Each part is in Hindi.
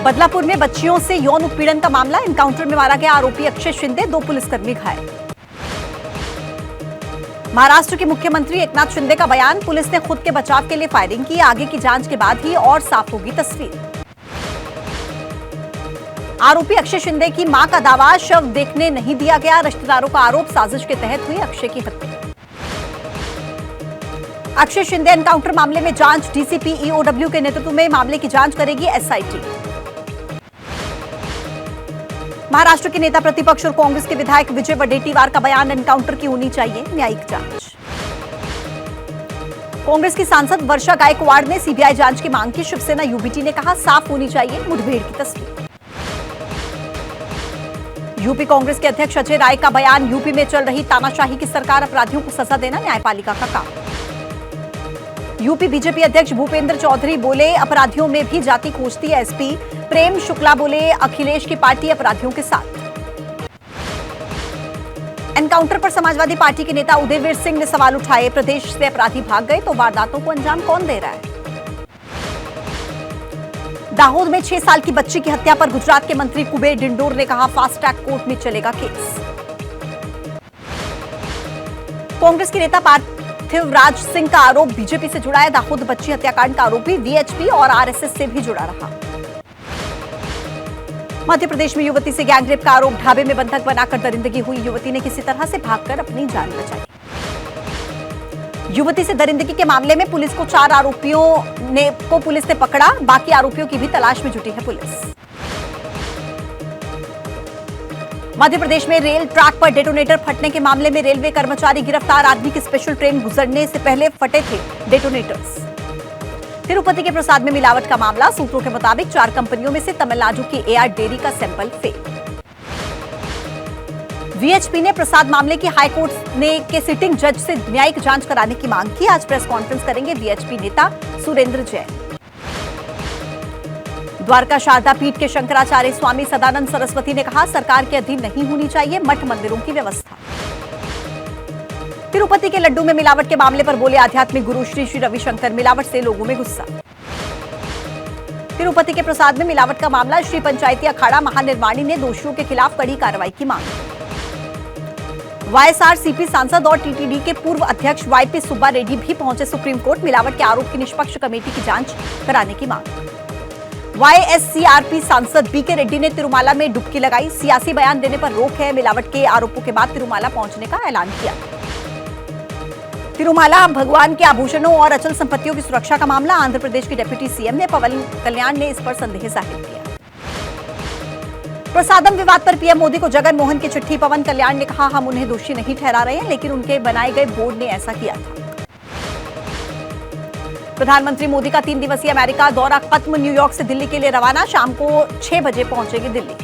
बदलापुर में बच्चियों से यौन उत्पीड़न का मामला, एनकाउंटर में मारा गया आरोपी अक्षय शिंदे, 2 पुलिसकर्मी घायल। महाराष्ट्र के मुख्यमंत्री एकनाथ शिंदे का बयान, पुलिस ने खुद के बचाव के लिए फायरिंग की, आगे की जांच के बाद ही और साफ होगी तस्वीर। आरोपी अक्षय शिंदे की मां का दावा, शव देखने नहीं दिया गया, रिश्तेदारों का आरोप, साजिश के तहत हुई अक्षय की हत्या। अक्षय शिंदे एनकाउंटर मामले में जांच, डीसीपी ईओडब्ल्यू के नेतृत्व में मामले की जांच करेगी एसआईटी। महाराष्ट्र के नेता प्रतिपक्ष और कांग्रेस के विधायक विजय वडेट्टीवार का बयान, एनकाउंटर की होनी चाहिए न्यायिक जांच। कांग्रेस की सांसद वर्षा गायकवाड़ ने सीबीआई जांच की मांग की, शिवसेना यूबीटी ने कहा साफ होनी चाहिए मुठभेड़ की तस्वीर। यूपी कांग्रेस के अध्यक्ष अजय राय का बयान, यूपी में चल रही तानाशाही की सरकार, अपराधियों को सजा देना न्यायपालिका का काम। यूपी बीजेपी अध्यक्ष भूपेंद्र चौधरी बोले, अपराधियों में भी जाति खोजती है एसपी। प्रेम शुक्ला बोले, अखिलेश की पार्टी अपराधियों के साथ। एनकाउंटर पर समाजवादी पार्टी के नेता उदयवीर सिंह ने सवाल उठाए, प्रदेश से अपराधी भाग गए तो वारदातों को अंजाम कौन दे रहा है। दाहोद में 6 साल की बच्ची की हत्या पर गुजरात के मंत्री कुबेर डिंडोर ने कहा, फास्ट ट्रैक कोर्ट में चलेगा केस। कांग्रेस के नेता पार्थिवराज सिंह का आरोप, बीजेपी से जुड़ा है, दाहोद बच्ची हत्याकांड का आरोपी वीएचपी और आरएसएस से भी जुड़ा रहा। मध्य प्रदेश में युवती से गैंगरेप का आरोप, ढाबे में बंधक बनाकर दरिंदगी हुई, युवती ने किसी तरह से भागकर अपनी जान बचाई। युवती से दरिंदगी के मामले में पुलिस को 4 आरोपियों को पुलिस ने पकड़ा, बाकी आरोपियों की भी तलाश में जुटी है पुलिस। मध्य प्रदेश में रेल ट्रैक पर डेटोनेटर फटने के मामले में रेलवे कर्मचारी गिरफ्तार, आदमी की स्पेशल ट्रेन गुजरने से पहले फटे थे डेटोनेटर्स। तिरुपति के प्रसाद में मिलावट का मामला, सूत्रों के मुताबिक 4 कंपनियों में से तमिलनाडु की एआर डेयरी का सैंपल फेल। वीएचपी ने प्रसाद मामले की हाईकोर्ट के सिटिंग जज से न्यायिक जांच कराने की मांग की, आज प्रेस कॉन्फ्रेंस करेंगे वीएचपी नेता सुरेंद्र जैन। द्वारका शारदा पीठ के शंकराचार्य स्वामी सदानंद सरस्वती ने कहा, सरकार के अधीन नहीं होनी चाहिए मठ मंदिरों की व्यवस्था। तिरुपति के लड्डू में मिलावट के मामले पर बोले आध्यात्मिक गुरु श्री श्री रविशंकर, मिलावट से लोगों में गुस्सा। तिरुपति के प्रसाद में मिलावट का मामला, श्री पंचायती अखाड़ा महानिर्वाणी ने दोषियों के खिलाफ कड़ी कार्रवाई की मांग। वाईएसआरसीपी सांसद और टीटीडी के पूर्व अध्यक्ष वाईपी सुब्बा रेड्डी भी पहुंचे सुप्रीम कोर्ट, मिलावट के आरोप की निष्पक्ष कमेटी की जांच कराने की मांग। वाईएससीआरपी सांसद बीके रेड्डी ने तिरुमाला में डुबकी लगाई, सियासी बयान देने पर रोक है, मिलावट के आरोपों के बाद तिरुमाला पहुंचने का ऐलान किया। तिरुमाला भगवान के आभूषणों और अचल संपत्तियों की सुरक्षा का मामला, आंध्र प्रदेश के डिप्टी सीएम ने पवन कल्याण ने इस पर संदेह जाहिर किया। प्रसादम विवाद पर पीएम मोदी को जगन मोहन की चिट्ठी, पवन कल्याण ने कहा, हम उन्हें दोषी नहीं ठहरा रहे हैं, लेकिन उनके बनाए गए बोर्ड ने ऐसा किया था। प्रधानमंत्री मोदी का 3 दिवसीय अमेरिका दौरा खत्म, न्यूयॉर्क से दिल्ली के लिए रवाना, शाम को 6 बजे पहुंचेगी दिल्ली।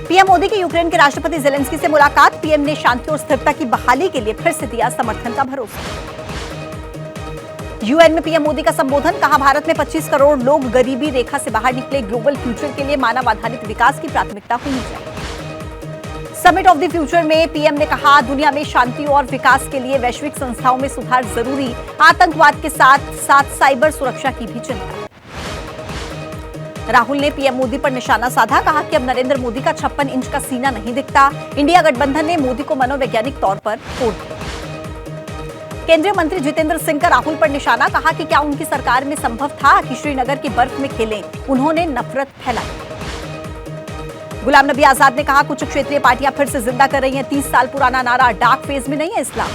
पीएम मोदी की यूक्रेन के राष्ट्रपति जेलेंस्की से मुलाकात, पीएम ने शांति और स्थिरता की बहाली के लिए फिर से दिया समर्थन का भरोसा। यूएन में पीएम मोदी का संबोधन, कहा, भारत में 25 करोड़ लोग गरीबी रेखा से बाहर निकले, ग्लोबल फ्यूचर के लिए मानव आधारित विकास की प्राथमिकता होनी चाहिए। समिट ऑफ द फ्यूचर में पीएम ने कहा, दुनिया में शांति और विकास के लिए वैश्विक संस्थाओं में सुधार जरूरी, आतंकवाद के साथ साथ साइबर सुरक्षा की भी चिंता। राहुल ने पीएम मोदी पर निशाना साधा, कहा कि अब नरेंद्र मोदी का 56 इंच का सीना नहीं दिखता, इंडिया गठबंधन ने मोदी को मनोवैज्ञानिक तौर पर तोड़ दिया। केंद्रीय मंत्री जितेंद्र सिंह का राहुल पर निशाना, कहा कि क्या उनकी सरकार में संभव था कि श्रीनगर की बर्फ में खेलें, उन्होंने नफरत फैलाई। गुलाम नबी आजाद ने कहा, कुछ क्षेत्रीय पार्टियां फिर से जिंदा कर रही हैं 30 साल पुराना नारा, डार्क फेज में नहीं है इस्लाम।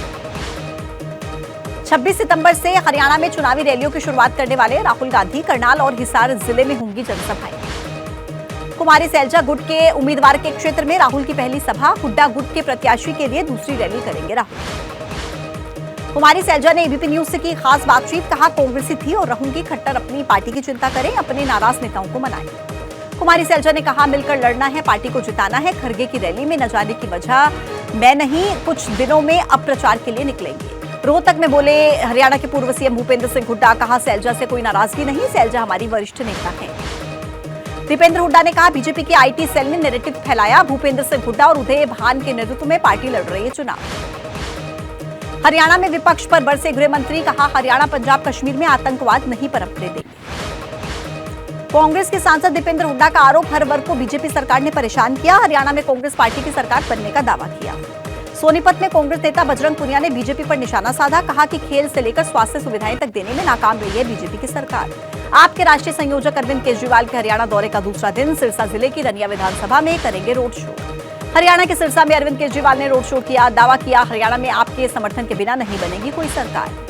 26 सितंबर से हरियाणा में चुनावी रैलियों की शुरुआत करने वाले राहुल गांधी करनाल और हिसार जिले में होंगी जनसभाएं। कुमारी सैलजा गुट के उम्मीदवार के क्षेत्र में राहुल की पहली सभा, हुड्डा गुट के प्रत्याशी के लिए दूसरी रैली करेंगे राहुल। कुमारी सैलजा ने एबीपी न्यूज से की खास बातचीत, कहा, कांग्रेसी थी और रहूंगी, खट्टर अपनी पार्टी की चिंता करें, अपने नाराज नेताओं को मनाएं। कुमारी सैलजा ने कहा, मिलकर लड़ना है, पार्टी को जिताना है, खरगे की रैली में न जाने की वजह मैं नहीं, कुछ दिनों में अब प्रचार के लिए निकलेंगे। रोहतक में बोले हरियाणा के पूर्व सीएम भूपेंद्र सिंह हुड्डा, कहा, सैलजा से कोई नाराजगी नहीं, सैलजा हमारी वरिष्ठ नेता हैं। दीपेंद्र हुड्डा ने कहा, बीजेपी के आईटी सेल ने नैरेटिव फैलाया, भूपेंद्र सिंह हुड्डा और उदय भान के नेतृत्व में पार्टी लड़ रही है चुनाव। हरियाणा में विपक्ष पर बरसे गृह मंत्री, कहा, हरियाणा पंजाब कश्मीर में आतंकवाद नहीं पनपने देंगे। कांग्रेस के सांसद दीपेंद्र हुड्डा का आरोप, हर वर्ग को बीजेपी सरकार ने परेशान किया। हरियाणा में कांग्रेस पार्टी की सरकार बनने का दावा किया। सोनीपत में कांग्रेस नेता बजरंग पुनिया ने बीजेपी पर निशाना साधा, कहा कि खेल से लेकर स्वास्थ्य सुविधाएं तक देने में नाकाम रही है बीजेपी की सरकार। आप के राष्ट्रीय संयोजक अरविंद केजरीवाल के हरियाणा दौरे का दूसरा दिन, सिरसा जिले की रनिया विधानसभा में करेंगे रोड शो। हरियाणा के सिरसा में अरविंद केजरीवाल ने रोड शो किया, दावा किया हरियाणा में आपके समर्थन के बिना नहीं बनेगी कोई सरकार।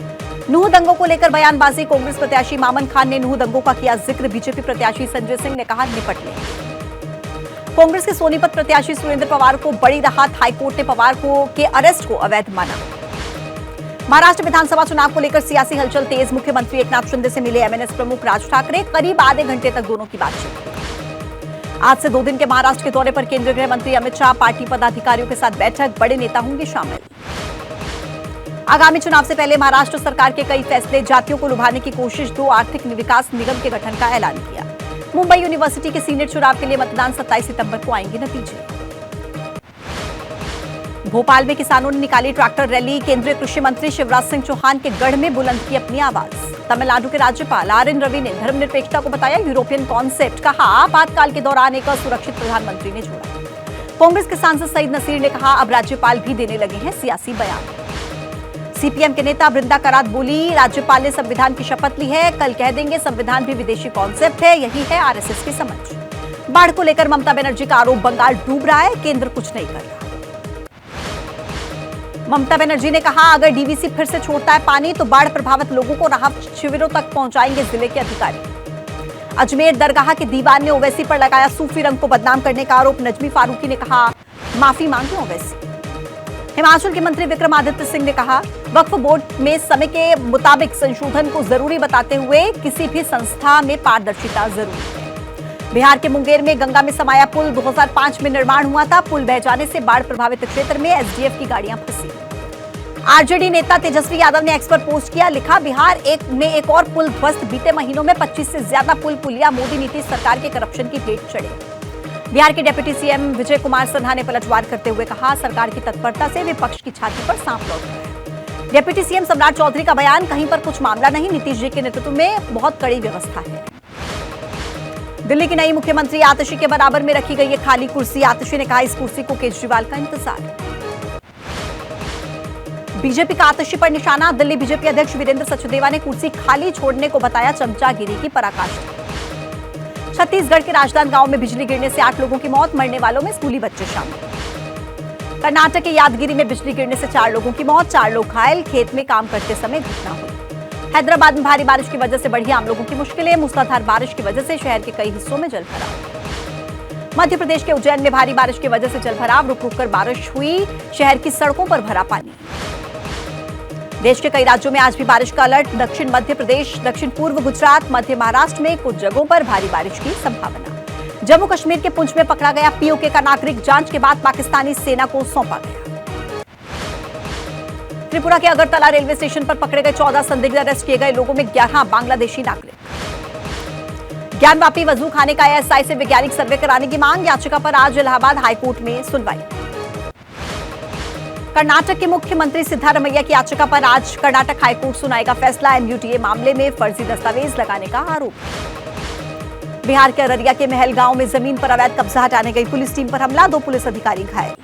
नूह दंगों को लेकर बयानबाजी, कांग्रेस प्रत्याशी मामन खान ने नूह दंगों का किया जिक्र, बीजेपी प्रत्याशी संजय सिंह ने कहा निपट लेंगे। कांग्रेस के सोनीपत प्रत्याशी सुरेंद्र पवार को बड़ी राहत, हाईकोर्ट ने पवार के अरेस्ट को अवैध माना। महाराष्ट्र विधानसभा चुनाव को लेकर सियासी हलचल तेज, मुख्यमंत्री एकनाथ शिंदे से मिले एमएनएस प्रमुख राज ठाकरे, करीब आधे घंटे तक दोनों की बातचीत। आज से 2 दिन के महाराष्ट्र के दौरे पर केंद्रीय गृह मंत्री अमित शाह, पार्टी पदाधिकारियों के साथ बैठक, बड़े नेता होंगे शामिल। आगामी चुनाव से पहले महाराष्ट्र सरकार के कई फैसले, जातियों को लुभाने की कोशिश, 2 आर्थिक विकास निगम के गठन का ऐलान किया। मुंबई यूनिवर्सिटी के सीनेट चुनाव के लिए मतदान 27 सितंबर को आएंगे नतीजे। भोपाल में किसानों ने निकाली ट्रैक्टर रैली, केंद्रीय कृषि मंत्री शिवराज सिंह चौहान के गढ़ में बुलंद की अपनी आवाज। तमिलनाडु के राज्यपाल आर.एन. रवि ने धर्मनिरपेक्षता को बताया यूरोपियन कॉन्सेप्ट, कहा आपातकाल के दौरान एक असुरक्षित प्रधानमंत्री ने जोड़ा। कांग्रेस के सांसद सईद नसीर ने कहा अब राज्यपाल भी देने लगे हैं सियासी बयान। सीपीएम के नेता बृंदा करात बोली, राज्यपाल ने संविधान की शपथ ली है, कल कह देंगे संविधान भी विदेशी कॉन्सेप्ट है, यही है आरएसएस की समझ। बाढ़ को लेकर ममता बनर्जी का आरोप, बंगाल डूब रहा है, केंद्र कुछ नहीं कर रहा। ममता बनर्जी ने कहा अगर डीवीसी फिर से छोड़ता है पानी तो बाढ़ प्रभावित लोगों को राहत शिविरों तक पहुंचाएंगे जिले के अधिकारी। अजमेर दरगाह के दीवान ने ओवैसी पर लगाया सूफी रंग को बदनाम करने का आरोप, नजमी फारूकी ने कहा माफी मांगी ओवैसी। हिमाचल के मंत्री विक्रमादित्य सिंह ने कहा वक्फ बोर्ड में समय के मुताबिक संशोधन को जरूरी बताते हुए किसी भी संस्था में पारदर्शिता जरूरी है। बिहार के मुंगेर में गंगा में समाया पुल 2005 में निर्माण हुआ था, पुल बह जाने से बाढ़ प्रभावित क्षेत्र में एसडीएफ की गाड़ियां फंसी। आरजेडी नेता तेजस्वी यादव ने एक्स पर पोस्ट किया, लिखा बिहार में एक और पुल ध्वस्त, बीते महीनों में 25 से ज्यादा पुल पुलिया मोदी नीतीश सरकार के करप्शन की भेंट चढ़े। बिहार के डिप्टी सीएम विजय कुमार सिन्हा ने पलटवार करते हुए कहा सरकार की तत्परता से विपक्ष की छाती पर सांप लौट गया है। डिप्टी सीएम सम्राट चौधरी का बयान, कहीं पर कुछ मामला नहीं, नीतीश जी के नेतृत्व में बहुत कड़ी व्यवस्था है। दिल्ली की नई मुख्यमंत्री आतिशी के बराबर में रखी गई है खाली कुर्सी, आतिशी ने कहा इस कुर्सी को केजरीवाल का इंतजार। बीजेपी का आतिशी पर निशाना, दिल्ली बीजेपी अध्यक्ष वीरेंद्र सचदेवा ने कुर्सी खाली छोड़ने को बताया चमचागिरी की पराकाष्ठा। छत्तीसगढ़ के राजनांदगांव गांव में बिजली गिरने से 8 लोगों की मौत, मरने वालों में स्कूली बच्चे शामिल। कर्नाटक के यादगिरी में बिजली गिरने से 4 लोगों की मौत, 4 लोग घायल, खेत में काम करते समय घटना हुई। हैदराबाद में भारी बारिश की वजह से बढ़ी आम लोगों की मुश्किलें, मूसलाधार बारिश की वजह से शहर के कई हिस्सों में जलभराव। मध्य प्रदेश के उज्जैन में भारी बारिश की वजह से जलभराव, रुक रुक कर बारिश हुई, शहर की सड़कों पर भरा पानी। देश के कई राज्यों में आज भी बारिश का अलर्ट, दक्षिण मध्य प्रदेश, दक्षिण पूर्व गुजरात, मध्य महाराष्ट्र में कुछ जगहों पर भारी बारिश की संभावना। जम्मू कश्मीर के पुंछ में पकड़ा गया पीओके का नागरिक, जांच के बाद पाकिस्तानी सेना को सौंपा गया। त्रिपुरा के अगरतला रेलवे स्टेशन पर पकड़े गए 14 संदिग्ध, अरेस्ट किए गए लोगों में 11 बांग्लादेशी नागरिक। ज्ञानवापी वजू खाने का एएसआई से वैज्ञानिक सर्वे कराने की मांग, याचिका पर आज इलाहाबाद हाईकोर्ट में सुनवाई। कर्नाटक के मुख्यमंत्री सिद्धारमैया की याचिका पर आज कर्नाटक हाईकोर्ट सुनाएगा फैसला, एमयूटीए मामले में फर्जी दस्तावेज लगाने का आरोप। बिहार के अररिया के महल गांव में जमीन पर अवैध कब्जा हटाने गई पुलिस टीम पर हमला, 2 पुलिस अधिकारी घायल।